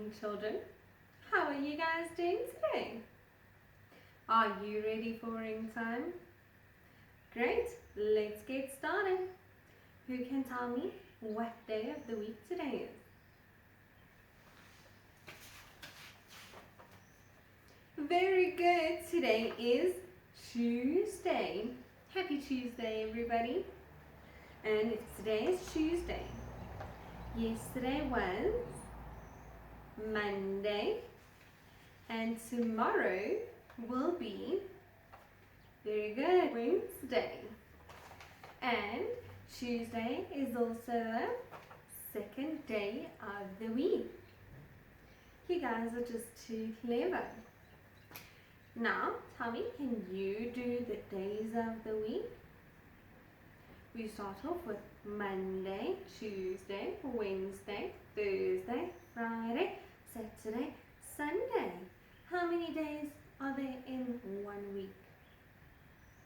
morning, children. How are you guys doing today? Are you ready for ring time? Great, let's get started. Who can tell me what day of the week today is? Very good. Today is Tuesday. Happy Tuesday, everybody. And today is Tuesday. Yesterday was Monday. And tomorrow will be, very good, Wednesday. And Tuesday is also the second day of the week. You guys are just too clever. Now, tell me, can you do the days of the week? We start off with Monday, Tuesday, Wednesday, Thursday, Friday, Saturday, Sunday. How many days are there in 1 week?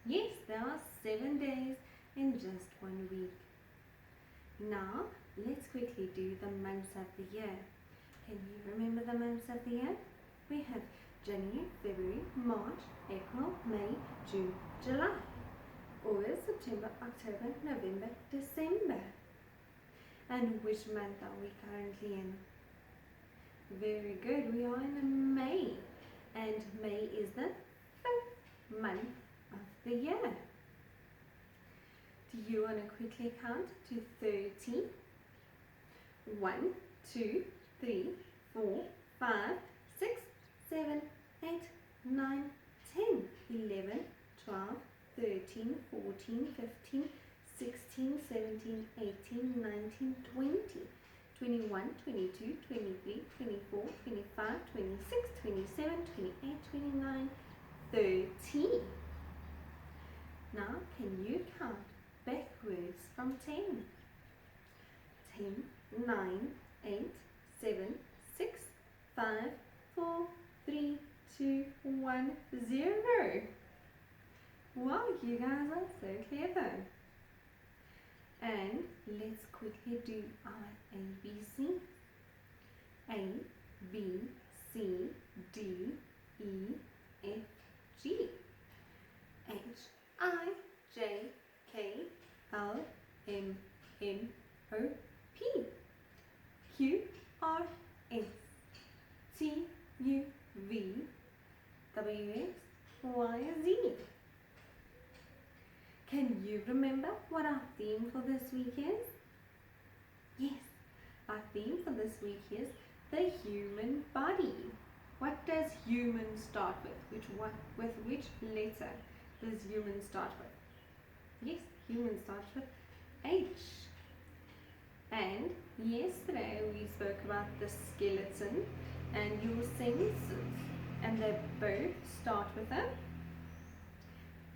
Yes, there are 7 days in just 1 week. Now, let's quickly do the months of the year. Can you remember the months of the year? We have January, February, March, April, May, June, July, August, September, October, November, December. And which month are we currently in? Very good, we are in May. And May is the 5th month of the year. Do you want to quickly count to 30? 1, 2, 3, 4, 5, 6, 7, 8, 9, 10, 11, 12, 13, 14, 15, 16, 17, 18, 19, 20, 21, 22, 23, 24, 25, 26, 27, 28, 29, 30. Now, can you count backwards from 10? 10, 9, 8, 7, 6, 5, 4, 3, 2, 1, 0. Wow, you guys are so clever. And let's quickly do our ABC. A, B, C, D, E, F, G, H, I, J, K, L, M, N, O, P, Q, R, S, T, U, V, W, X, Y, Z. Can you remember what our theme for this week is? Yes, our theme for this week is the human body. What does human start with? With which letter does human start with? Yes, human starts with H. And yesterday we spoke about the skeleton and your senses, and they both start with a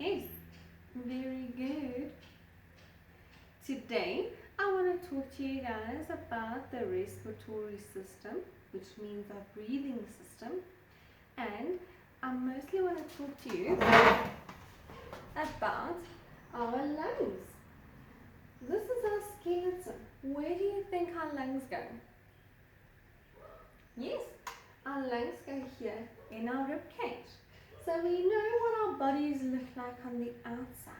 S. Very good. Today I want to talk to you guys about the respiratory system, which means our breathing system, and I mostly want to talk to you about our lungs. This is our skeleton. Where do you think our lungs go? Yes, our lungs go here in our rib cage. So we know what our bodies look like on the outside.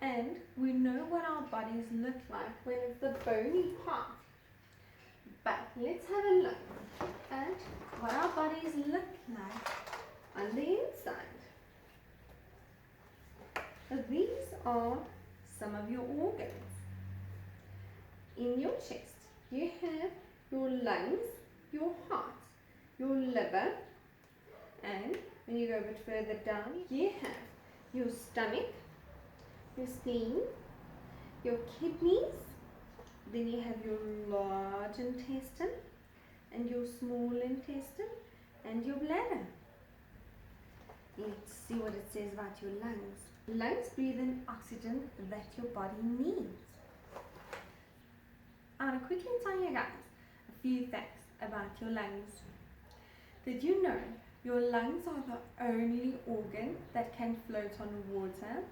And we know what our bodies look like when it's the bony part. But let's have a look at what our bodies look like on the inside. These are some of your organs. In your chest, you have your lungs, your heart, your liver, and when you go a bit further down, you have your stomach, your spleen, your kidneys, then you have your large intestine, and your small intestine, and your bladder. Let's see what it says about your lungs. Lungs breathe in oxygen that your body needs. I want to quickly tell you guys a few facts about your lungs. Did you know your lungs are the only organ that can float on water?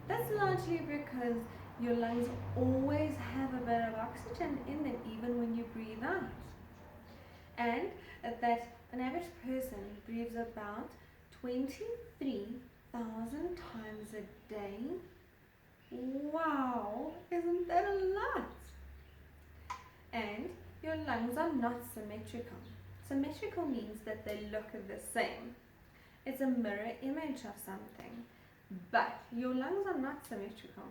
That's largely because your lungs always have a bit of oxygen in them even when you breathe out. And that an average person breathes about 23,000 times a day. Wow, isn't that a lot? And your lungs are not symmetrical. Symmetrical means that they look the same. It's a mirror image of something. But your lungs are not symmetrical.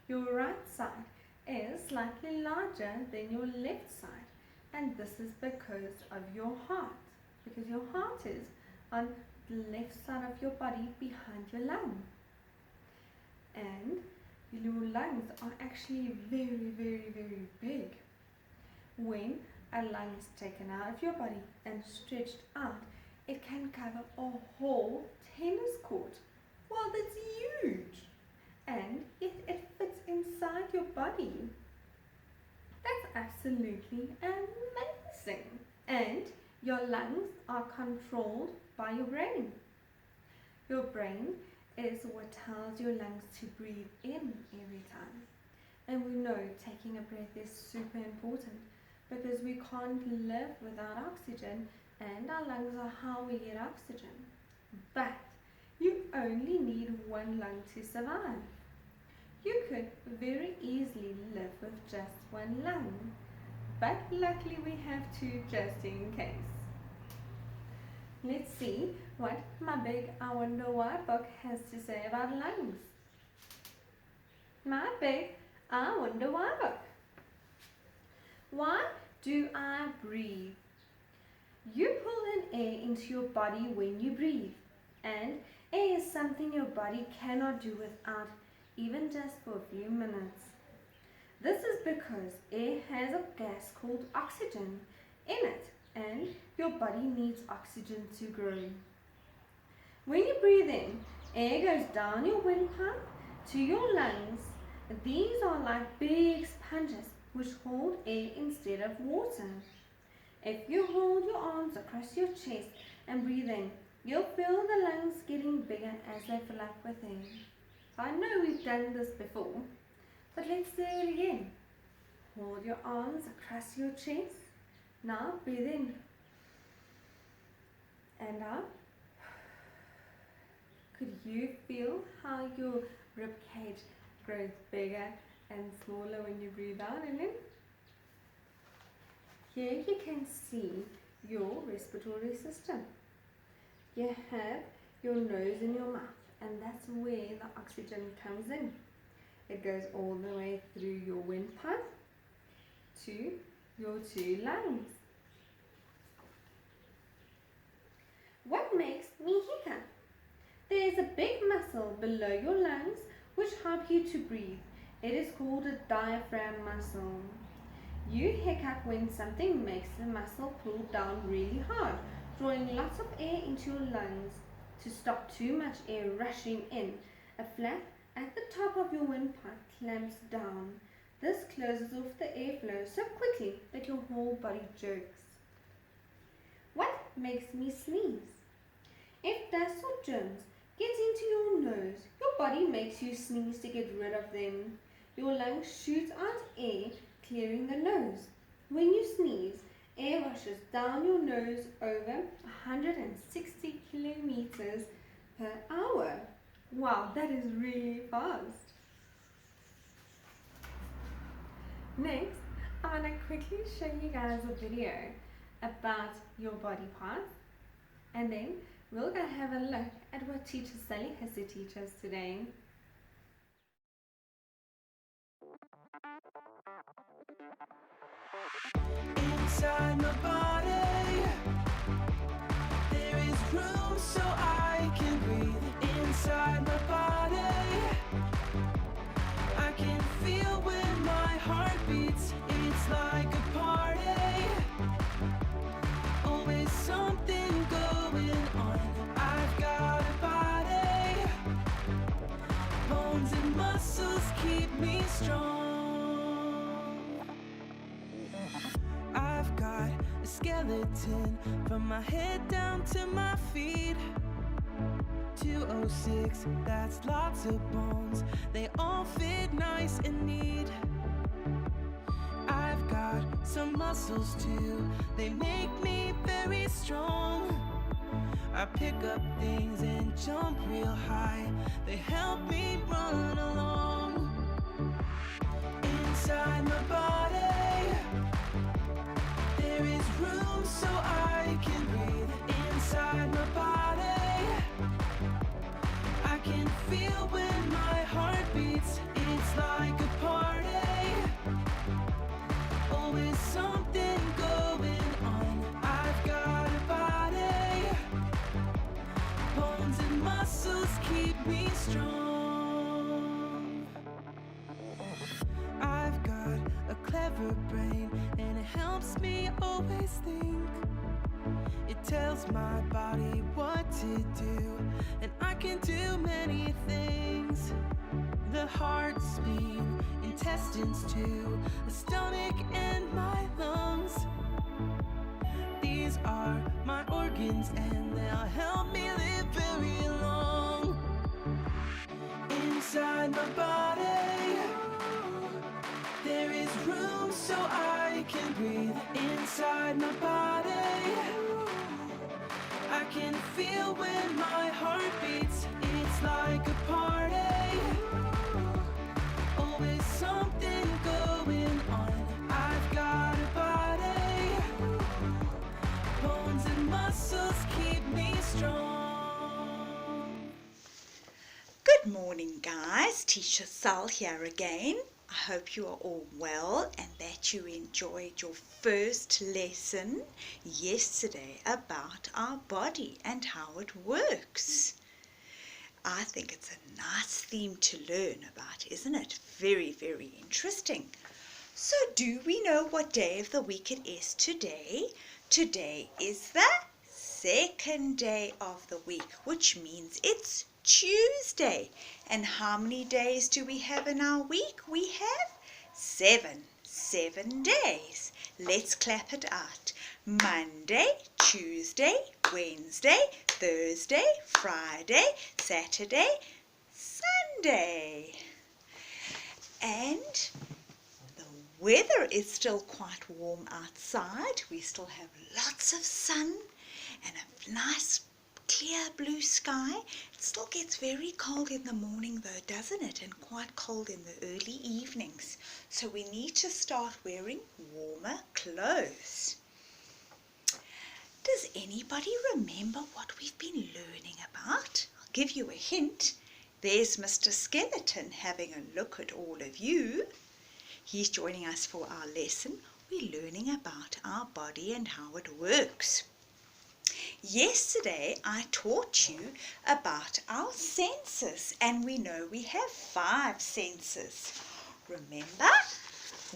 Your right side is slightly larger than your left side. And this is because of your heart. Because your heart is on the left side of your body behind your lung. And your lungs are actually very, very, very big. When a lung is taken out of your body and stretched out, it can cover a whole tennis court. Well, that's huge. And yet it fits inside your body. That's absolutely amazing. And your lungs are controlled by your brain. Your brain is what tells your lungs to breathe in every time. And we know taking a breath is super important because we can't live without oxygen, and our lungs are how we get oxygen. But you only need one lung to survive. You could very easily live with just one lung, but luckily we have two just in case. Let's see what my big I Wonder Why book has to say about lungs. My big I Wonder Why book. Why do I breathe? You pull in air into your body when you breathe, and air is something your body cannot do without, even just for a few minutes. This is because air has a gas called oxygen in it, and your body needs oxygen to grow. When you breathe in, air goes down your windpipe to your lungs. These are like big sponges which hold air instead of water. If you hold your arms across your chest and breathe in, you'll feel the lungs getting bigger as they fill up with air. So I know we've done this before, but let's do it again. Hold your arms across your chest. Now breathe in and out. Could you feel how your rib cage grows bigger and smaller when you breathe out and in? Here you can see your respiratory system. You have your nose and your mouth, and that's where the oxygen comes in. It goes all the way through your windpipe to your two lungs. What makes me hiccup? There is a big muscle below your lungs which help you to breathe. It is called a diaphragm muscle. You hiccup when something makes the muscle pull down really hard, drawing lots of air into your lungs. To stop too much air rushing in, a flap at the top of your windpipe clamps down. This closes off the airflow so quickly that your whole body jerks. What makes me sneeze? If dust or germs get into your nose, your body makes you sneeze to get rid of them. Your lungs shoot out air, clearing the nose. When you sneeze, air rushes down your nose over 160 kilometers per hour. Wow, that is really fast. Next, I'm going to quickly show you guys a video about your body parts, and then we're going to have a look at what teacher Sally has to teach us today. Inside my body, there is room so I can breathe. Inside my body, I can feel when my heart beats. It's like a party, always something going on. I've got a body, bones and muscles keep me strong. I've got a skeleton from my head down to my feet. 206, that's lots of bones. They all fit nice and neat. I've got some muscles too. They make me very strong. I pick up things and jump real high. They help me run along. Inside my body, there is room so I can breathe. Inside my body, I can feel when my heart beats. It's like a party, always something going on. I've got a body, bones and muscles keep me strong. I've got a clever brain and it helps me always think. It tells my body what to do, and I can do many things. The heart, spleen, intestines too, the stomach and my lungs. These are my organs and they'll help me live very long. Inside my body, there is room so I can breathe. Inside my body, I can feel when my heart beats. It's like a party, always something going on. I've got a body, bones and muscles keep me strong. Good morning, guys. Teacher Sal here again. I hope you are all well and that you enjoyed your first lesson yesterday about our body and how it works. I think it's a nice theme to learn about, isn't it? Very, very interesting. So do we know what day of the week it is today? Today is the second day of the week, which means it's Tuesday. And how many days do we have in our week? We have 7 days. Let's clap it out. Monday, Tuesday, Wednesday, Thursday, Friday, Saturday, Sunday. And the weather is still quite warm outside. We still have lots of sun and a nice clear blue sky. It still gets very cold in the morning though, doesn't it? And quite cold in the early evenings. So we need to start wearing warmer clothes. Does anybody remember what we've been learning about? I'll give you a hint. There's Mr. Skeleton having a look at all of you. He's joining us for our lesson. We're learning about our body and how it works. Yesterday I taught you about our senses, and we know we have 5 senses. Remember,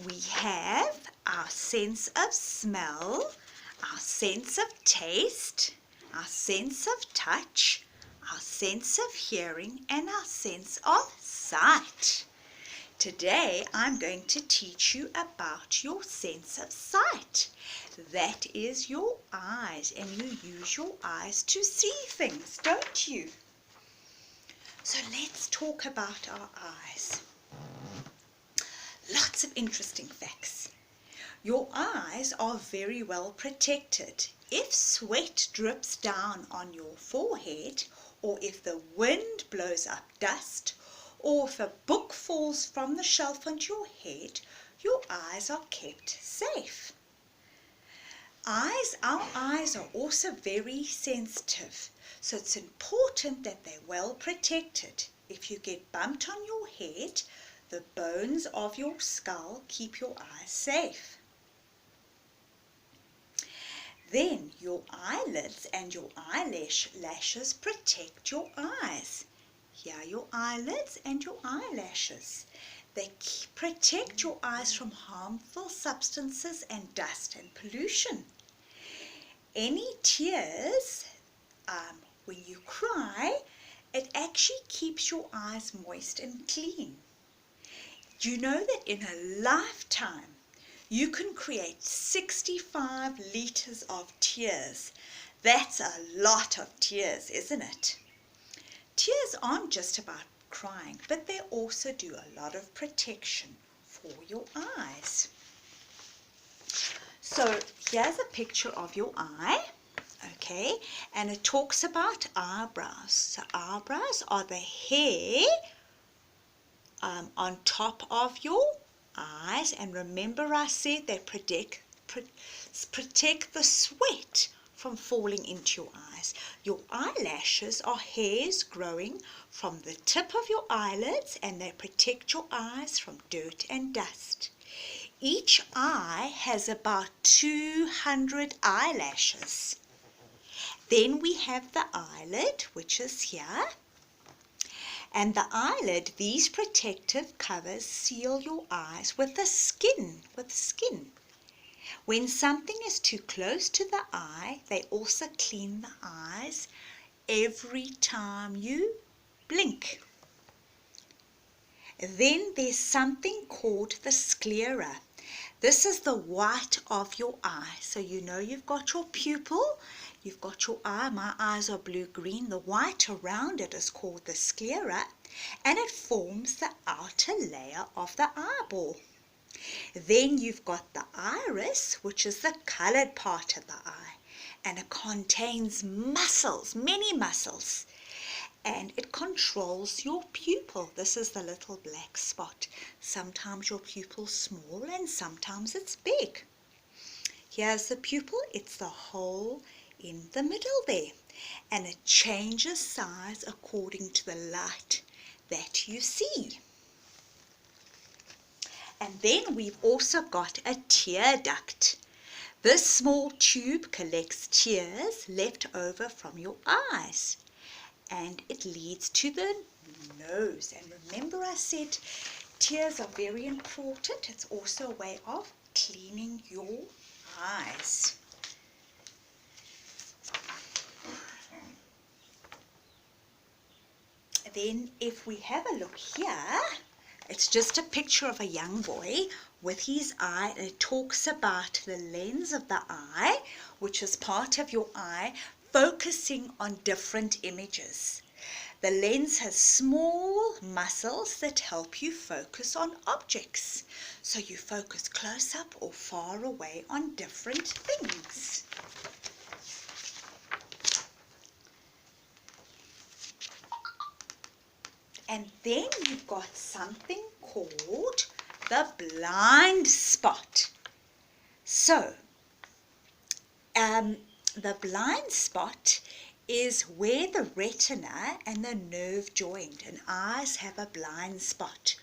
we have our sense of smell, our sense of taste, our sense of touch, our sense of hearing, and our sense of sight. Today I'm going to teach you about your sense of sight. That is your eyes, and you use your eyes to see things, don't you? So let's talk about our eyes. Lots of interesting facts. Your eyes are very well protected. If sweat drips down on your forehead, or if the wind blows up dust, or if a book falls from the shelf onto your head, your eyes are kept safe. Our eyes are also very sensitive, so it's important that they're well protected. If you get bumped on your head, the bones of your skull keep your eyes safe. Then your eyelids and your eyelashes protect your eyes. Here are your eyelids and your eyelashes. They protect your eyes from harmful substances and dust and pollution. Any tears, when you cry, it actually keeps your eyes moist and clean. Do you know that in a lifetime you can create 65 liters of tears? That's a lot of tears, isn't it? Tears aren't just about crying, but they also do a lot of protection for your eyes. So here's a picture of your eye. Okay, and it talks about eyebrows. So eyebrows are the hair on top of your eyes, and remember I said they protect the sweat from falling into your eyes. Your eyelashes are hairs growing from the tip of your eyelids, and they protect your eyes from dirt and dust. Each eye has about 200 eyelashes. Then we have the eyelid, which is here. And the eyelid, these protective covers seal your eyes with the skin, When something is too close to the eye, they also clean the eyes every time you blink. Then there's something called the sclera. This is the white of your eye. So you know you've got your pupil, you've got your eye. My eyes are blue-green. The white around it is called the sclera, and it forms the outer layer of the eyeball. Then you've got the iris, which is the colored part of the eye, and it contains muscles, many muscles, and it controls your pupil. This is the little black spot. Sometimes your pupil's small and sometimes it's big. Here's the pupil. It's the hole in the middle there, and it changes size according to the light that you see. And then we've also got a tear duct. This small tube collects tears left over from your eyes, and it leads to the nose. And remember I said tears are very important. It's also a way of cleaning your eyes. Then if we have a look here, it's just a picture of a young boy with his eye, and it talks about the lens of the eye, which is part of your eye, focusing on different images. The lens has small muscles that help you focus on objects. So you focus close up or far away on different things. And then you've got something called the blind spot. So, the blind spot is where the retina and the nerve joined, and eyes have a blind spot.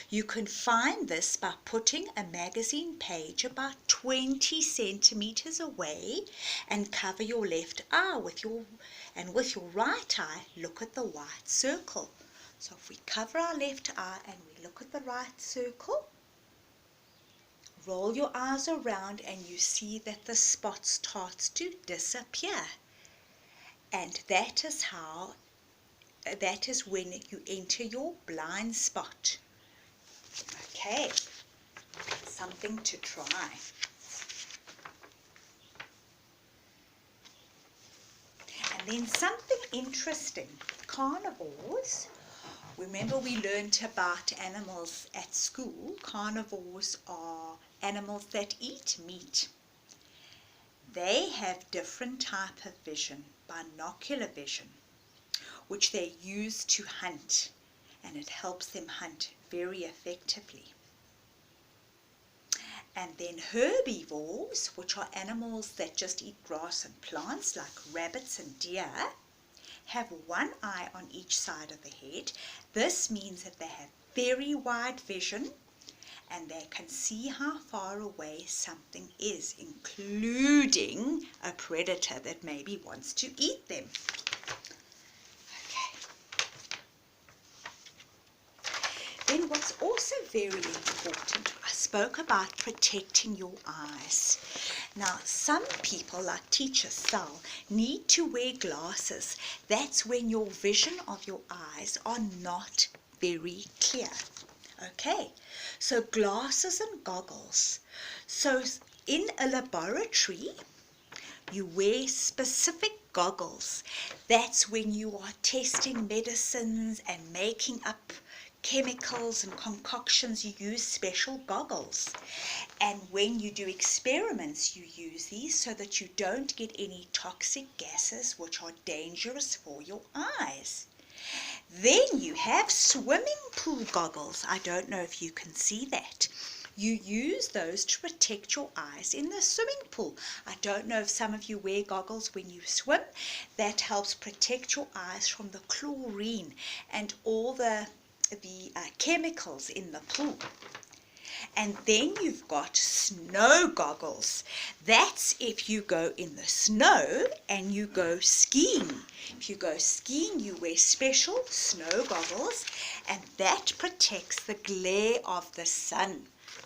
You can find this by putting a magazine page about 20 centimeters away and cover your left eye with your right eye, look at the white circle. So if we cover our left eye and we look at the right circle, roll your eyes around and you see that the spot starts to disappear. And that is when you enter your blind spot. Okay, something to try. And then something interesting, carnivores. Remember we learned about animals at school. Carnivores are animals that eat meat. They have different type of vision, binocular vision, which they use to hunt, and it helps them hunt very effectively. And then herbivores, which are animals that just eat grass and plants like rabbits and deer, have one eye on each side of the head. This means that they have very wide vision and they can see how far away something is, including a predator that maybe wants to eat them. Okay. Then what's also very important, I spoke about protecting your eyes. Now, some people, like Teacher Sal, need to wear glasses. That's when your vision of your eyes are not very clear. Okay, so glasses and goggles. So in a laboratory, you wear specific goggles. That's when you are testing medicines and making up chemicals and concoctions, you use special goggles. And when you do experiments, you use these so that you don't get any toxic gases which are dangerous for your eyes. Then you have swimming pool goggles. I don't know if you can see that. You use those to protect your eyes in the swimming pool. I don't know if some of you wear goggles when you swim. That helps protect your eyes from the chlorine and all the chemicals in the pool. And then you've got snow goggles. That's if you go in the snow and you go skiing. If you go skiing, you wear special snow goggles, and that protects the glare of the sun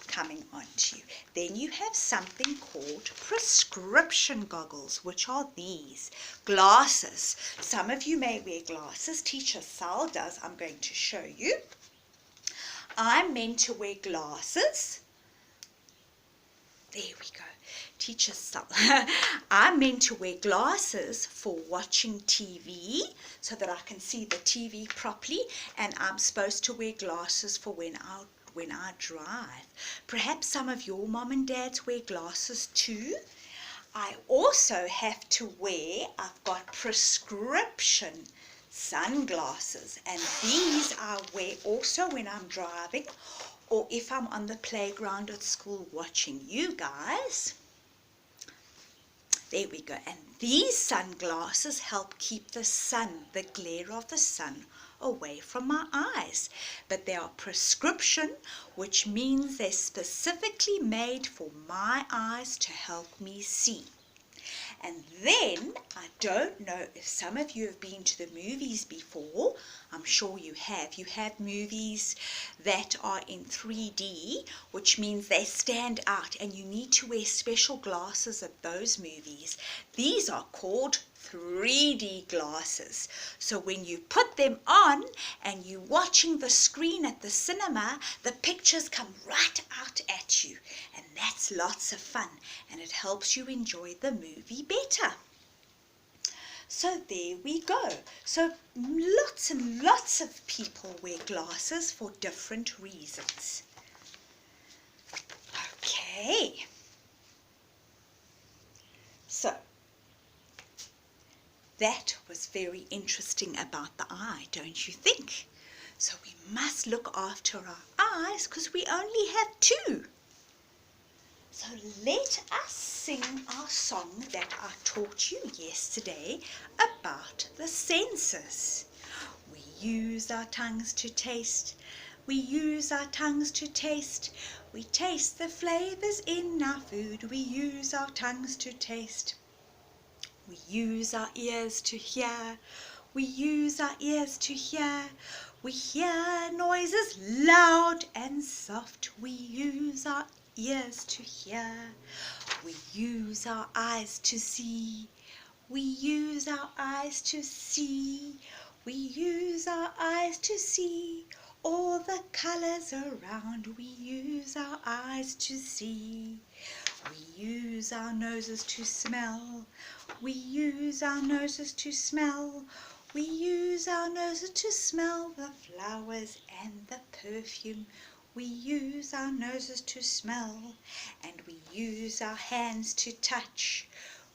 coming onto you. Then you have something called prescription goggles, which are these glasses. Some of you may wear glasses. Teacher Sal does. I'm going to show you. I'm meant to wear glasses. There we go. Teacher Sal. I'm meant to wear glasses for watching TV so that I can see the TV properly, and I'm supposed to wear glasses for when I drive. Perhaps some of your mom and dads wear glasses too. I also have to wear, I've got prescription sunglasses, and these I wear also when I'm driving or if I'm on the playground at school watching you guys. There we go. And these sunglasses help keep the sun, the glare of the sun, away from my eyes. But they are prescription, which means they're specifically made for my eyes to help me see. And then, I don't know if some of you have been to the movies before. I'm sure you have. You have movies that are in 3D, which means they stand out, and you need to wear special glasses at those movies. These are called 3D glasses. So when you put them on and you're watching the screen at the cinema, the pictures come right out at you, and that's lots of fun, and it helps you enjoy the movie better. So there we go. So lots and lots of people wear glasses for different reasons. Okay. So that was very interesting about the eye, don't you think? So we must look after our eyes because we only have two. So let us sing our song that I taught you yesterday about the senses. We use our tongues to taste. We use our tongues to taste. We taste the flavors in our food. We use our tongues to taste. We use our ears to hear. We use our ears to hear. We hear noises loud and soft. We use our ears to hear. We use our eyes to see. We use our eyes to see. We use our eyes to see all the colors around. We use our eyes to see. We use our noses to smell. We use our noses to smell. We use our noses to smell the flowers and the perfume. We use our noses to smell, and we use our hands to touch.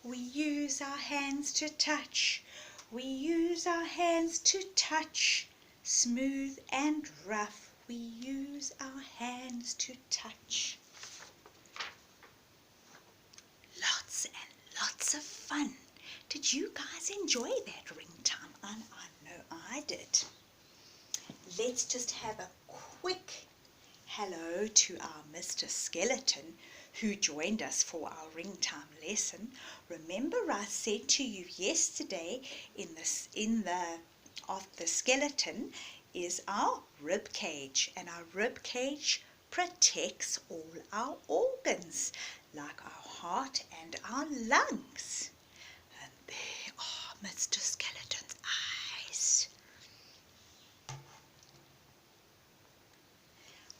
We use our hands to touch. We use our hands to touch. Smooth and rough, we use our hands to touch. Lots and lots of fun. Did you guys enjoy that ring time? I know I did. Let's just have a quick hello to our Mr. Skeleton who joined us for our ring time lesson. Remember I said to you yesterday of the skeleton is our rib cage, and our rib cage protects all our organs like our heart and our lungs. And there are Mr. Skeleton's eyes.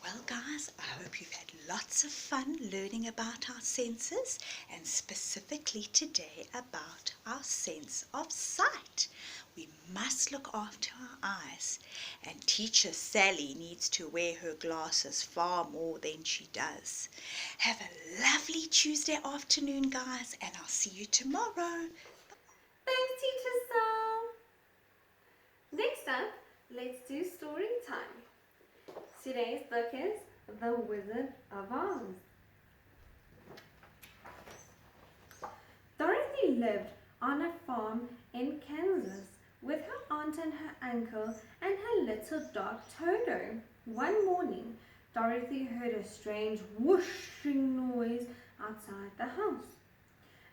Well guys, I hope you've had lots of fun learning about our senses, and specifically today about our sense of sight. We must look after our eyes, and teacher Sally needs to wear her glasses far more than she does. Have a lovely Tuesday afternoon, guys, and I'll see you tomorrow. Thanks, Teacher Sal. Next up, let's do story time. Today's book is The Wizard of Oz. Dorothy lived on a farm in Kansas with her aunt and her uncle and her little dog Toto. One morning, Dorothy heard a strange whooshing noise outside the house.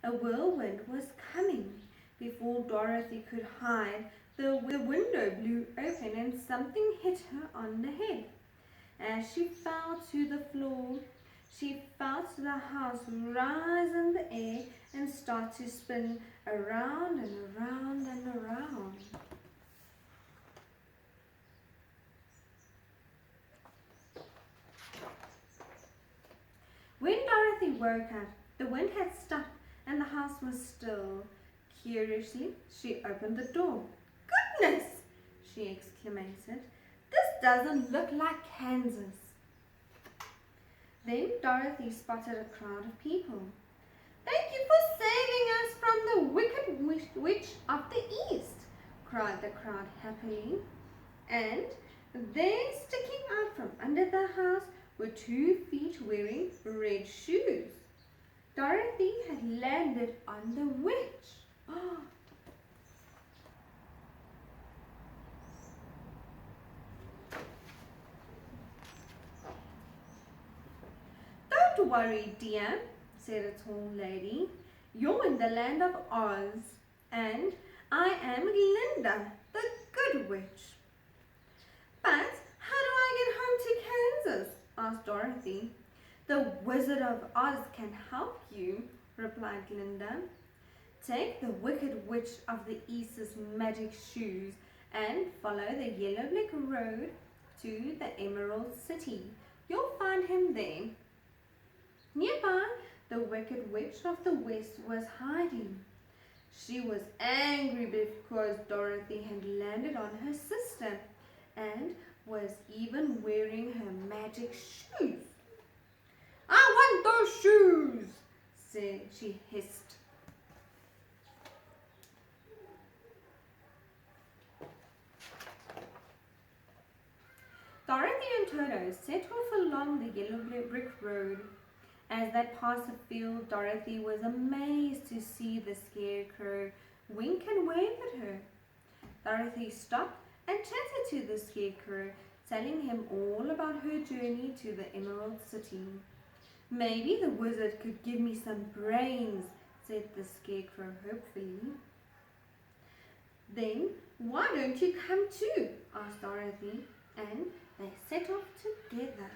A whirlwind was coming. Before Dorothy could hide, the window blew open and something hit her on the head. As she fell to the floor, she felt the house rise in the air and start to spin around and around and around. When Dorothy woke up, the wind had stopped and the house was still. Curiously, she opened the door. "Goodness!" she exclaimed. "This doesn't look like Kansas." Then Dorothy spotted a crowd of people. "Thank you for saving us from the wicked witch of the East," cried the crowd happily. And there, sticking out from under the house, were 2 feet wearing red shoes. Dorothy had landed on the witch. "Don't worry, dear," said a tall lady. "You're in the land of Oz, and I am Glinda, the Good Witch." "But how do I get home to Kansas?" asked Dorothy. "The Wizard of Oz can help you," replied Glinda. "Take the Wicked Witch of the East's magic shoes and follow the yellow brick road to the Emerald City. You'll find him there." Nearby, the Wicked Witch of the West was hiding. She was angry because Dorothy had landed on her sister and was even wearing her magic shoes. "I want those shoes," she hissed. Dorothy and Toto set off along the yellow brick road. As they passed the field, Dorothy was amazed to see the Scarecrow wink and wave at her. Dorothy stopped and chatted to the Scarecrow, telling him all about her journey to the Emerald City. "Maybe the wizard could give me some brains," said the Scarecrow hopefully. "Then why don't you come too?" asked Dorothy, and they set off together.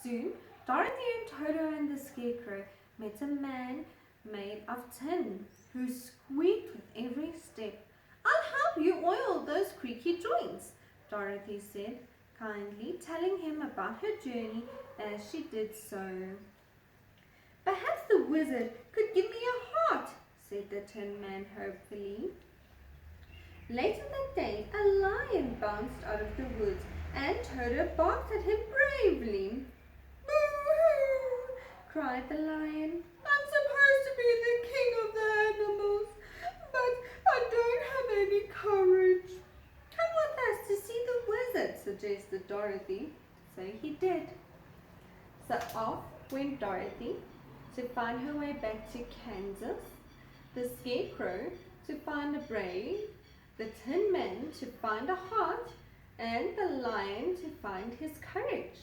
Soon, Dorothy and Toto and the Scarecrow met a man made of tin who squeaked with every step. "I'll help you oil those creaky joints," Dorothy said, kindly telling him about her journey as she did so. "Perhaps the wizard could give me a heart," said the Tin Man hopefully. Later that day, a lion bounced out of the woods and Toto barked at him bravely. "Boo-hoo!" cried the lion. "I'm supposed to be the king of the animals, but I don't have any courage." "Come with us to see the wizard," suggested Dorothy. So he did. So off went Dorothy to find her way back to Kansas, the Scarecrow to find a brain, the Tin Man to find a heart, and the lion to find his courage.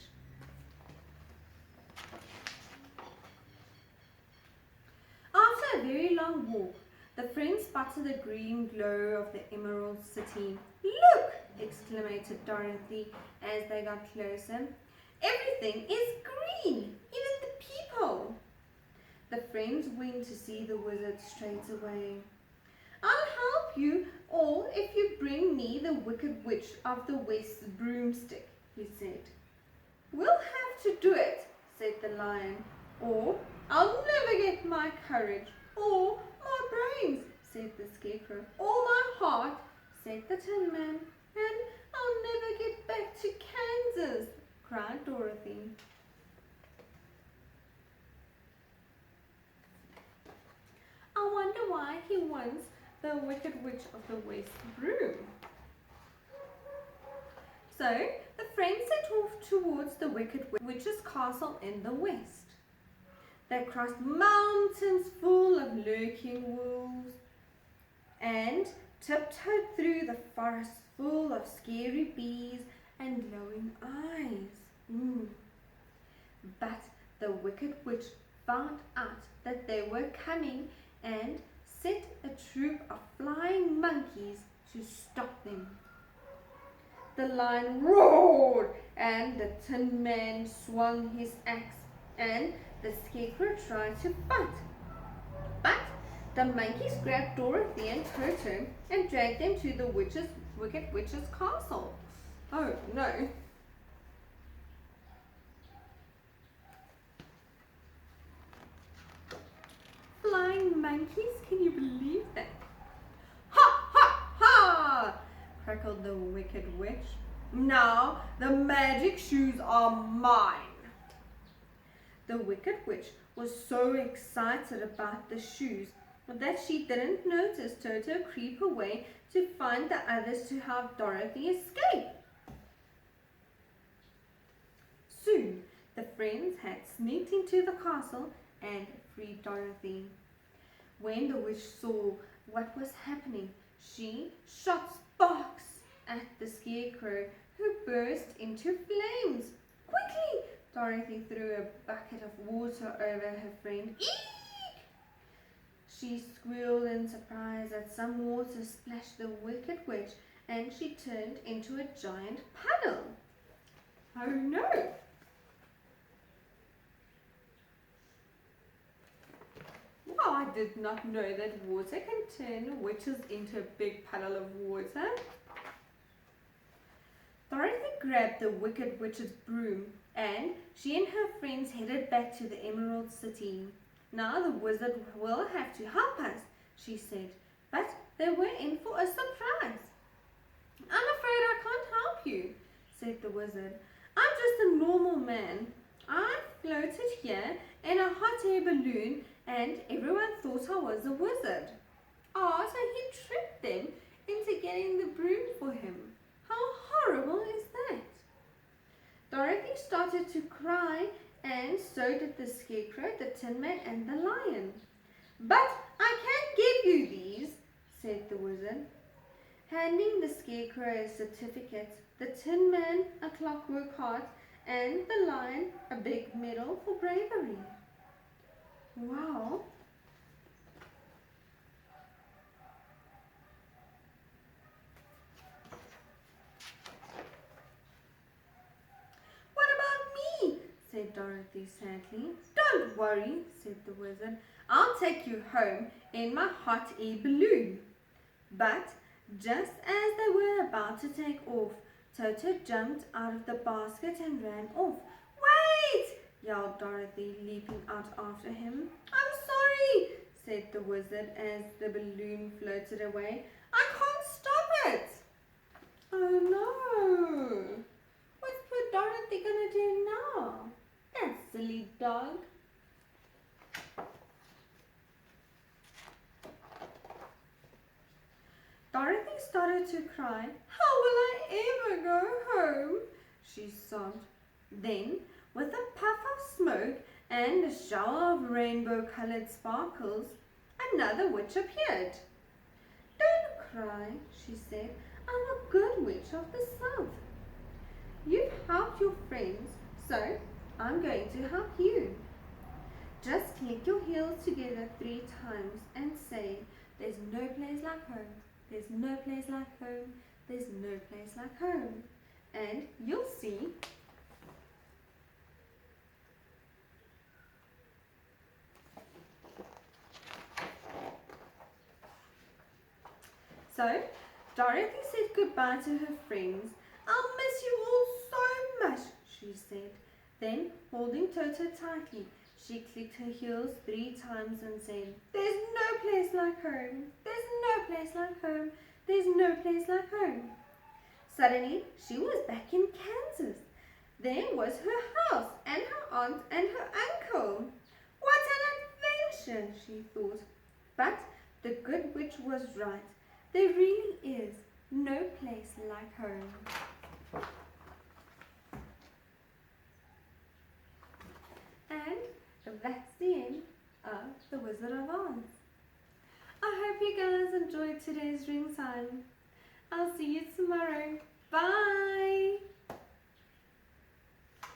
After a very long walk, the friends spotted the green glow of the Emerald City. "Look!" exclaimed Dorothy as they got closer. "Everything is green, even the people." The friends went to see the wizard straight away. "I'll help if you bring me the Wicked Witch of the West's broomstick, he said. We'll have to do it, said the Lion, or I'll never get my courage, or my brains, said the Scarecrow, or my heart, said the Tin Man, and I'll never get back to Kansas, cried Dorothy. I wonder why he wants the Wicked Witch of the West broom. So the friends set off towards the Wicked Witch's castle in the west. They crossed mountains full of lurking wolves and tiptoed through the forest full of scary bees and glowing eyes. But the Wicked Witch found out that they were coming and set a troop of flying monkeys to stop them. The Lion roared and the Tin Man swung his axe and the Scarecrow tried to fight. But the monkeys grabbed Dorothy and Toto and dragged them to the Wicked Witch's castle. Oh no! Flying monkeys, can you believe that? Ha ha ha! Crackled the Wicked Witch. Now the magic shoes are mine. The Wicked Witch was so excited about the shoes that she didn't notice Toto creep away to find the others to help Dorothy escape. Soon the friends had sneaked into the castle and freed Dorothy. When the witch saw what was happening, she shot sparks at the Scarecrow, who burst into flames. Quickly! Dorothy threw a bucket of water over her friend. Eek! She squealed in surprise as some water splashed the Wicked Witch and she turned into a giant puddle. Oh no! Wow, I did not know that water can turn witches into a big puddle of water. Dorothy grabbed the Wicked Witch's broom and she and her friends headed back to the Emerald City. Now the wizard will have to help us, she said, but they were in for a surprise. I'm afraid I can't help you, said the wizard. I'm just a normal man. I floated here in a hot air balloon and everyone thought I was a wizard. Oh, so he tricked them into getting the broom for him. How horrible is that? Dorothy started to cry and so did the Scarecrow, the Tin Man and the Lion. But I can give you these, said the wizard, handing the Scarecrow a certificate, the Tin Man a clockwork heart and the Lion a big medal for bravery. Wow. What about me? Said Dorothy sadly. Don't worry, said the wizard. I'll take you home in my hot air balloon. But just as they were about to take off, Toto jumped out of the basket and ran off. Wait! Yelled Dorothy, leaping out after him. I'm sorry, said the wizard as the balloon floated away. I can't stop it. Oh no! What's poor Dorothy gonna do now? That silly dog. Dorothy started to cry. How will I ever go home? She sobbed. Then, with a puff of smoke and a shower of rainbow-colored sparkles, another witch appeared. Don't cry, she said. I'm a good witch of the south. You've helped your friends, so I'm going to help you. Just click your heels together 3 times and say, there's no place like home. There's no place like home. There's no place like home. And you'll see So Dorothy said goodbye to her friends. "I'll miss you all so much," she said. Then, holding Toto tightly, she clicked her heels 3 times and said, "There's no place like home. There's no place like home. There's no place like home." Suddenly, she was back in Kansas. There was her house and her aunt and her uncle. What an adventure, she thought. But the good witch was right. There really is no place like home. And that's the end of The Wizard of Oz. I hope you guys enjoyed today's ring time. I'll see you tomorrow. Bye!